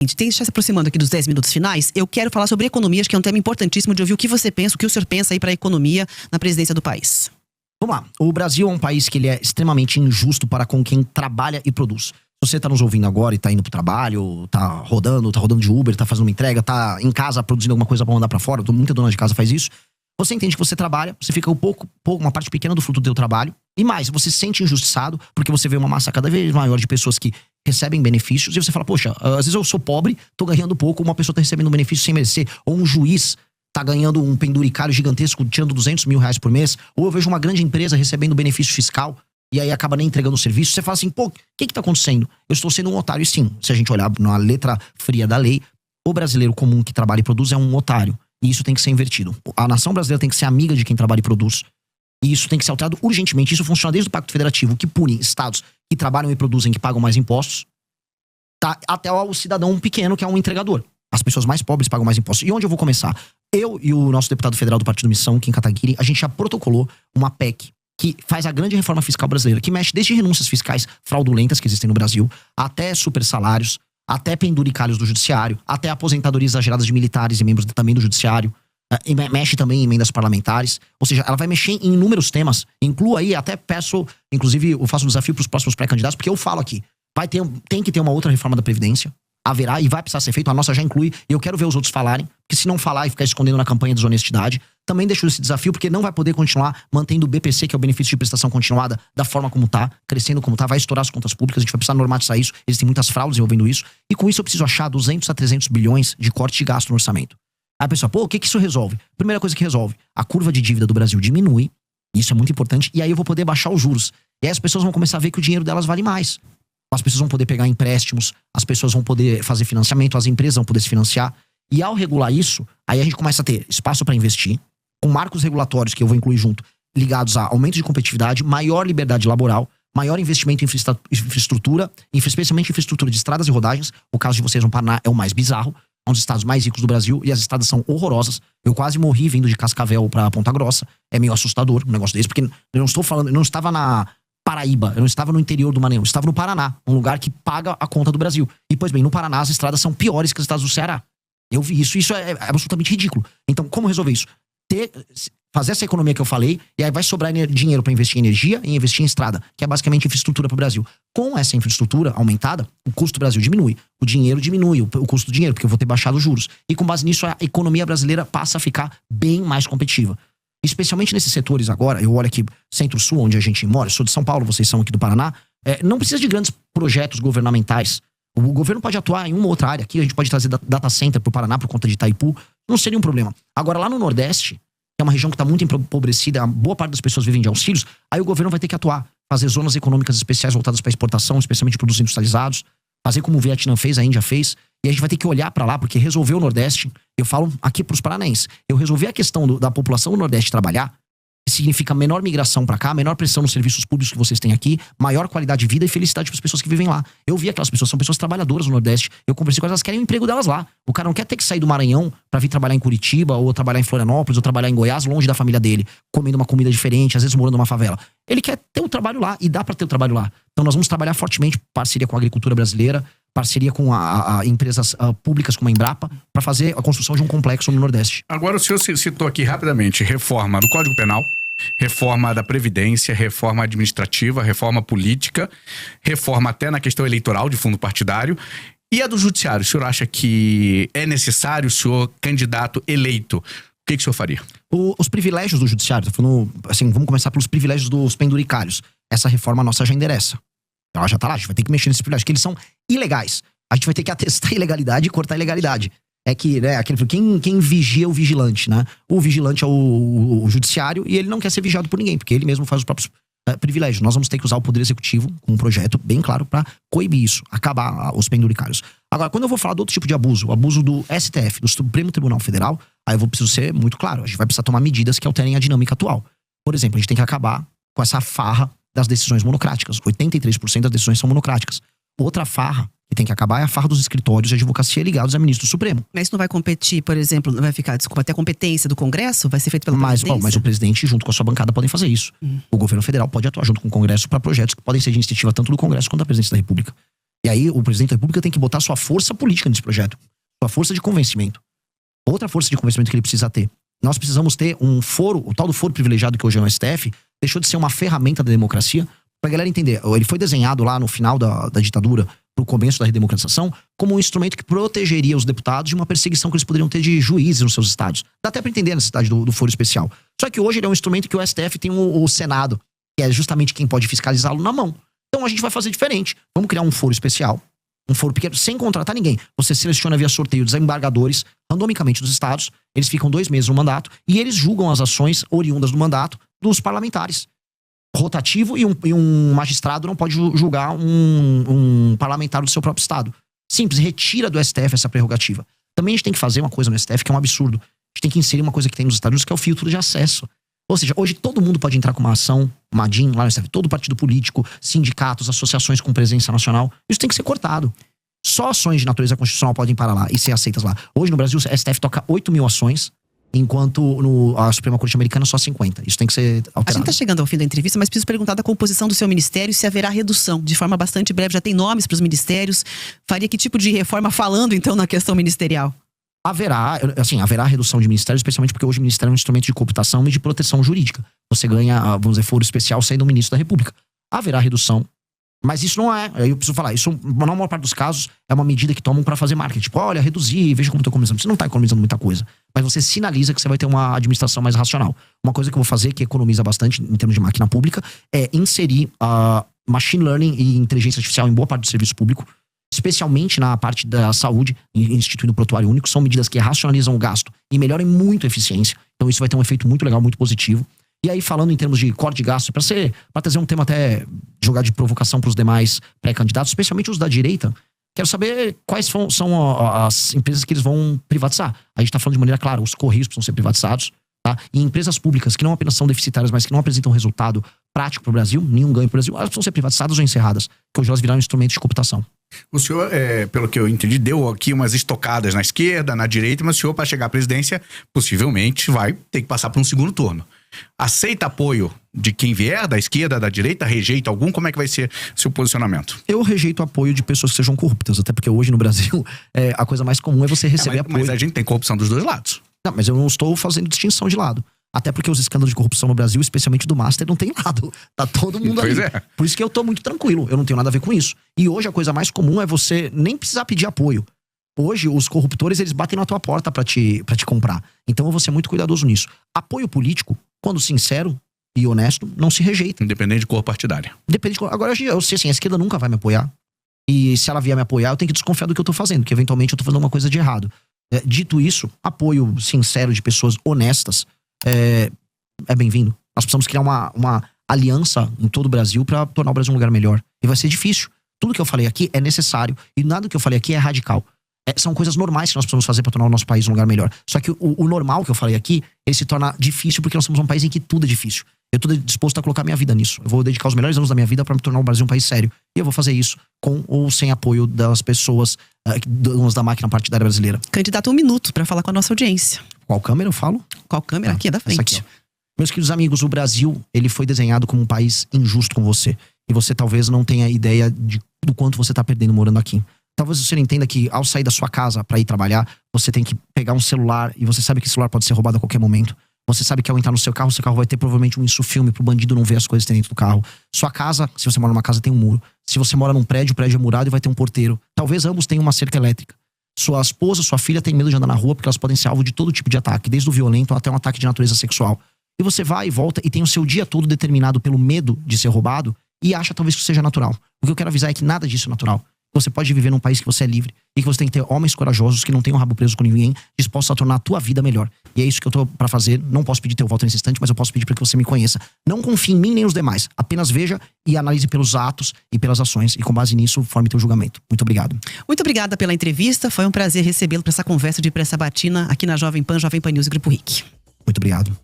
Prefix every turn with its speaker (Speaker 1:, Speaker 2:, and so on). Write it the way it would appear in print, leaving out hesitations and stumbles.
Speaker 1: A gente está se aproximando aqui dos 10 minutos finais. Eu quero falar sobre economia, acho que é um tema importantíssimo de ouvir o que você pensa, o que o senhor pensa aí para a economia na presidência do país.
Speaker 2: Vamos lá. O Brasil é um país que ele é extremamente injusto para com quem trabalha e produz. Se você tá nos ouvindo agora e tá indo pro trabalho, tá rodando de Uber, tá fazendo uma entrega, tá em casa produzindo alguma coisa pra mandar pra fora, muita dona de casa faz isso. Você entende que você trabalha, você fica uma parte pequena do fruto do seu trabalho. E mais, você se sente injustiçado porque você vê uma massa cada vez maior de pessoas que recebem benefícios. E você fala, poxa, às vezes eu sou pobre, tô ganhando pouco, uma pessoa tá recebendo um benefício sem merecer. Ou um juiz tá ganhando um penduricário gigantesco, tirando 200 mil reais por mês. Ou eu vejo uma grande empresa recebendo benefício fiscal e aí acaba nem entregando o serviço. Você fala assim, pô, o que tá acontecendo? Eu estou sendo um otário. E sim, se a gente olhar na letra fria da lei, o brasileiro comum que trabalha e produz é um otário. E isso tem que ser invertido. A nação brasileira tem que ser amiga de quem trabalha e produz. E isso tem que ser alterado urgentemente. Isso funciona desde o Pacto Federativo, que pune estados que trabalham e produzem, que pagam mais impostos, tá, até o cidadão pequeno, que é um entregador. As pessoas mais pobres pagam mais impostos. E onde eu vou começar? Eu e o nosso deputado federal do Partido Missão, Kim Kataguiri, a gente já protocolou uma PEC que faz a grande reforma fiscal brasileira, que mexe desde renúncias fiscais fraudulentas que existem no Brasil, até super salários, até penduricários do judiciário, até aposentadorias exageradas de militares e membros também do judiciário, e mexe também em emendas parlamentares. Ou seja, ela vai mexer em inúmeros temas. Incluo aí, até peço, inclusive eu faço um desafio para os próximos pré-candidatos, porque eu falo aqui, tem que ter uma outra reforma da Previdência, haverá e vai precisar ser feito, a nossa já inclui, e eu quero ver os outros falarem, porque se não falar e ficar escondendo na campanha de desonestidade, também deixo esse desafio, porque não vai poder continuar mantendo o BPC, que é o benefício de prestação continuada, da forma como tá, crescendo como tá, vai estourar as contas públicas, a gente vai precisar normatizar isso, existem muitas fraudes envolvendo isso, e com isso eu preciso achar 200 a 300 bilhões de corte de gasto no orçamento. Aí a pessoa, pô, o que isso resolve? Primeira coisa que resolve, a curva de dívida do Brasil diminui, isso é muito importante, e aí eu vou poder baixar os juros. E aí as pessoas vão começar a ver que o dinheiro delas vale mais. As pessoas vão poder pegar empréstimos, as pessoas vão poder fazer financiamento, as empresas vão poder se financiar. E ao regular isso, aí a gente começa a ter espaço para investir, com marcos regulatórios que eu vou incluir junto, ligados a aumento de competitividade, maior liberdade laboral, maior investimento em infraestrutura, especialmente infraestrutura de estradas e rodagens. O caso de vocês no Paraná é o mais bizarro, é um dos estados mais ricos do Brasil e as estradas são horrorosas. Eu quase morri vindo de Cascavel para Ponta Grossa. É meio assustador um negócio desse, porque eu não estou falando, eu não estava na Paraíba, eu não estava no interior do Maranhão, eu estava no Paraná, um lugar que paga a conta do Brasil. E, pois bem, no Paraná as estradas são piores que as estradas do Ceará. Eu vi isso, isso é absolutamente ridículo. Então, como resolver isso? Fazer essa economia que eu falei, e aí vai sobrar dinheiro para investir em energia e investir em estrada, que é basicamente infraestrutura para o Brasil. Com essa infraestrutura aumentada, o custo do Brasil diminui, o dinheiro diminui, o custo do dinheiro, porque eu vou ter baixado os juros. E com base nisso, a economia brasileira passa a ficar bem mais competitiva. Especialmente nesses setores agora, eu olho aqui Centro-Sul, onde a gente mora, eu sou de São Paulo, vocês são aqui do Paraná, não precisa de grandes projetos governamentais. O governo pode atuar em uma ou outra área. Aqui a gente pode trazer data center pro Paraná por conta de Itaipu, não seria um problema. Agora lá no Nordeste, que é uma região que está muito empobrecida, a boa parte das pessoas vivem de auxílios, aí o governo vai ter que atuar, fazer zonas econômicas especiais voltadas para exportação, especialmente de produtos industrializados, fazer como o Vietnã fez, a Índia fez, e a gente vai ter que olhar para lá, porque resolver o Nordeste, eu falo aqui pros paranaenses, eu resolver a questão da população do Nordeste trabalhar, significa menor migração para cá, menor pressão nos serviços públicos que vocês têm aqui, maior qualidade de vida e felicidade para as pessoas que vivem lá. Eu vi aquelas pessoas, são pessoas trabalhadoras no Nordeste, eu conversei com elas, elas querem o emprego delas lá. O cara não quer ter que sair do Maranhão para vir trabalhar em Curitiba, ou trabalhar em Florianópolis, ou trabalhar em Goiás, longe da família dele, comendo uma comida diferente, às vezes morando numa favela. Ele quer ter o trabalho lá, e dá para ter o trabalho lá. Então nós vamos trabalhar fortemente, parceria com a agricultura brasileira, parceria com a empresas públicas como a Embrapa, para fazer a construção de um complexo no Nordeste.
Speaker 3: Agora o senhor citou aqui rapidamente reforma do Código Penal, reforma da Previdência, reforma administrativa, reforma política, reforma até na questão eleitoral de fundo partidário. E a do Judiciário, o senhor acha que é necessário o senhor candidato eleito? O que o senhor faria?
Speaker 2: Os privilégios do Judiciário, tô falando, assim, vamos começar pelos privilégios dos penduricários. Essa reforma nossa já endereça. Ela já tá lá, a gente vai ter que mexer nesses privilégios, porque eles são ilegais. A gente vai ter que atestar a ilegalidade e cortar a ilegalidade. É que, né, quem vigia o vigilante, né? O vigilante é o judiciário e ele não quer ser vigiado por ninguém, porque ele mesmo faz os próprios privilégios. Nós vamos ter que usar o Poder Executivo com um projeto bem claro para coibir isso, acabar os penduricários. Agora, quando eu vou falar de outro tipo de abuso, o abuso do STF, do Supremo Tribunal Federal, aí eu preciso ser muito claro. A gente vai precisar tomar medidas que alterem a dinâmica atual. Por exemplo, a gente tem que acabar com essa farra das decisões monocráticas. 83% das decisões são monocráticas. Outra farra que tem que acabar é a farra dos escritórios de advocacia ligados a ministro do Supremo.
Speaker 1: Mas isso não vai competir, por exemplo, não vai ficar, desculpa, até a competência do Congresso? Vai ser feito pela presidência?
Speaker 2: Mas o presidente, junto com a sua bancada, podem fazer isso. O governo federal pode atuar junto com o Congresso para projetos que podem ser de iniciativa tanto do Congresso quanto da presidência da República. E aí o presidente da República tem que botar sua força política nesse projeto. Sua força de convencimento. Outra força de convencimento que ele precisa ter. Nós precisamos ter um foro, o tal do foro privilegiado que hoje é o STF, deixou de ser uma ferramenta da democracia, pra galera entender. Ele foi desenhado lá no final da ditadura, pro começo da redemocratização, como um instrumento que protegeria os deputados de uma perseguição que eles poderiam ter de juízes nos seus estados. Dá até pra entender a necessidade do foro especial. Só que hoje ele é um instrumento que o STF tem o Senado, que é justamente quem pode fiscalizá-lo, na mão. Então a gente vai fazer diferente. Vamos criar um foro especial, um foro pequeno, sem contratar ninguém. Você seleciona via sorteio desembargadores, randomicamente dos estados, eles ficam 2 meses no mandato, e eles julgam as ações oriundas do mandato dos parlamentares. Rotativo, e um magistrado não pode julgar um parlamentar do seu próprio estado. Simples, retira do STF essa prerrogativa. Também a gente tem que fazer uma coisa no STF que é um absurdo. A gente tem que inserir uma coisa que tem nos Estados Unidos, que é o filtro de acesso. Ou seja, hoje todo mundo pode entrar com uma ação, uma DIN lá no STF, todo partido político, sindicatos, associações com presença nacional. Isso tem que ser cortado. Só ações de natureza constitucional podem parar lá e ser aceitas lá. Hoje no Brasil, o STF toca 8 mil ações, enquanto a Suprema Corte Americana só 50. Isso tem que ser alterado.
Speaker 1: A gente tá chegando ao fim da entrevista, mas preciso perguntar da composição do seu ministério, se haverá redução, de forma bastante breve. Já tem nomes para os ministérios. Faria que tipo de reforma falando, então, na questão ministerial?
Speaker 2: Haverá redução de ministérios, especialmente porque hoje o ministério é um instrumento de cooptação e de proteção jurídica. Você ganha, vamos dizer, foro especial sendo ministro da República. Haverá redução, mas isso não é, eu preciso falar, isso na maior parte dos casos é uma medida que tomam para fazer marketing. Tipo, olha, reduzir, veja como estou economizando. Você não está economizando muita coisa, mas você sinaliza que você vai ter uma administração mais racional. Uma coisa que eu vou fazer, que economiza bastante em termos de máquina pública, é inserir machine learning e inteligência artificial em boa parte do serviço público, especialmente na parte da saúde, instituindo o prontuário único. São medidas que racionalizam o gasto e melhoram muito a eficiência. Então isso vai ter um efeito muito legal, muito positivo. E aí, falando em termos de corte de gasto, para trazer um tema até jogar de provocação para os demais pré-candidatos, especialmente os da direita, quero saber quais são as empresas que eles vão privatizar. A gente está falando de maneira clara, os Correios precisam ser privatizados, tá? E empresas públicas que não apenas são deficitárias, mas que não apresentam resultado prático para o Brasil, nenhum ganho para o Brasil, elas precisam ser privatizadas ou encerradas, que hoje elas viraram instrumentos de cooptação.
Speaker 3: O senhor, pelo que eu entendi, deu aqui umas estocadas na esquerda, na direita, mas o senhor, para chegar à presidência, possivelmente vai ter que passar por um segundo turno. Aceita apoio de quem vier, da esquerda, da direita? Rejeita algum? Como é que vai ser seu posicionamento?
Speaker 2: Eu rejeito apoio de pessoas que sejam corruptas, até porque hoje no Brasil a coisa mais comum é você receber apoio.
Speaker 3: Mas a gente tem corrupção dos dois lados.
Speaker 2: Não, mas eu não estou fazendo distinção de lado. Até porque os escândalos de corrupção no Brasil, especialmente do Master, não tem lado. Tá todo mundo ali. Por isso que eu tô muito tranquilo. Eu não tenho nada a ver com isso. E hoje a coisa mais comum é você nem precisar pedir apoio. Hoje os corruptores, eles batem na tua porta pra te comprar. Então eu vou ser muito cuidadoso nisso. Apoio político, quando sincero e honesto, não se rejeita.
Speaker 3: Independente de cor partidária.
Speaker 2: Depende de cor. Agora eu sei assim, a esquerda nunca vai me apoiar. E se ela vier me apoiar, eu tenho que desconfiar do que eu tô fazendo, que eventualmente eu tô fazendo uma coisa de errado. Dito isso, apoio sincero de pessoas honestas é bem-vindo. Nós precisamos criar uma aliança em todo o Brasil para tornar o Brasil um lugar melhor. E vai ser difícil. Tudo que eu falei aqui é necessário e nada que eu falei aqui é radical. São coisas normais que nós precisamos fazer para tornar o nosso país um lugar melhor. Só que o normal que eu falei aqui, ele se torna difícil porque nós somos um país em que tudo é difícil. Eu estou disposto a colocar minha vida nisso. Eu vou dedicar os melhores anos da minha vida para tornar o Brasil um país sério. E eu vou fazer isso com ou sem apoio das pessoas donas da máquina partidária brasileira.
Speaker 1: Candidato, 1 minuto para falar com a nossa audiência.
Speaker 2: Qual câmera eu falo?
Speaker 1: Qual câmera? Aqui, é da frente.
Speaker 2: Aqui, meus queridos amigos, o Brasil, ele foi desenhado como um país injusto com você. E você talvez não tenha ideia do quanto você está perdendo morando aqui. Talvez você não entenda que ao sair da sua casa para ir trabalhar, você tem que pegar um celular e você sabe que o celular pode ser roubado a qualquer momento. Você sabe que ao entrar no seu carro vai ter provavelmente um insufilme pro bandido não ver as coisas que tem dentro do carro. Sua casa, se você mora numa casa, tem um muro. Se você mora num prédio, o prédio é murado e vai ter um porteiro. Talvez ambos tenham uma cerca elétrica. Sua esposa, sua filha tem medo de andar na rua porque elas podem ser alvo de todo tipo de ataque, desde o violento até um ataque de natureza sexual. E você vai e volta e tem o seu dia todo determinado pelo medo de ser roubado e acha talvez que isso seja natural. O que eu quero avisar é que nada disso é natural. Você pode viver num país que você é livre e que você tem que ter homens corajosos que não tenham o rabo preso com ninguém, dispostos a tornar a tua vida melhor. E é isso que eu tô pra fazer. Não posso pedir teu voto nesse instante, mas eu posso pedir para que você me conheça. Não confie em mim nem nos demais. Apenas veja e analise pelos atos e pelas ações. E com base nisso, forme teu julgamento. Muito obrigado.
Speaker 1: Muito obrigada pela entrevista. Foi um prazer recebê-lo para essa conversa de pré-sabatina aqui na Jovem Pan News e Grupo RIC.
Speaker 2: Muito obrigado.